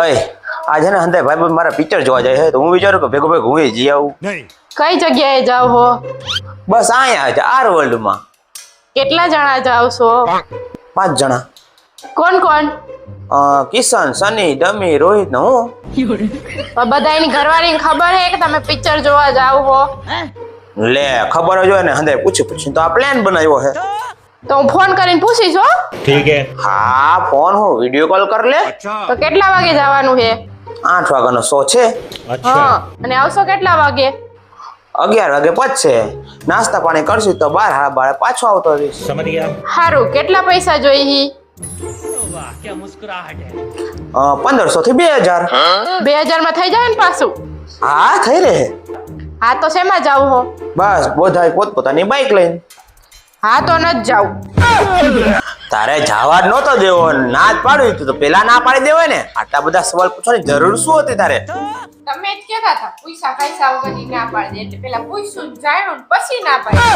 અય આજે ને હંધાઈ ભાઈ મારા પિક્ચર જોવા જાય છે તો હું વિચારું કે ભેગો ભેગો હું જઈ આવું. કઈ જગ્યાએ જાવ હો? બસ અહીંયા જ આર વર્લ્ડમાં. કેટલા જણા જાવ છો? 5 જણા. કોણ કોણ? કિશન, સની, ડમી, રોહિત ને હું. બધાની ઘરવાળીને ખબર હે કે તમે પિક્ચર જોવા જાવ હો? લે ખબર જ હોય ને હંધાઈ પૂછી તો આ પ્લાન બનાવ્યો છે. તો હું ફોન કરીને પૂછીશ હો. ठीक है હા ફોન હું વિડિયો કોલ કર લે. તો કેટલા વાગે જવાનું છે? 8 વાગ્યાનો શો છે. अच्छा હા અને આવશો કેટલા વાગે? 11 વાગે પહોંચશે. નાસ્તા પાણી કરશું તો 12 સાડા 12 પાછો આવતો રહીશ. समझ गया સારું, કેટલા પૈસા જોઈએ? 1500 થી 2000. 2000 માં થઈ જાય ને પાછું? હા થઈ રહે. હા તો શેમાં જાવ હો? બસ બધા પોતપોતાની બાઇક લઈને. હા તો ન જ જાવ. તારે જવા જ નહોતો દેવો, ના જ પાડવી તો પેલા ના પાડી દેવાય ને. આટલા બધા સવાલ પૂછવાની જરૂર શું હતી તારે? તમે જ કહેતા હતા પૈસા પૈસા વગરની ના પાડી દે, એટલે પેલા પૂછ્યું જાણ્યું પછી ના પાડી.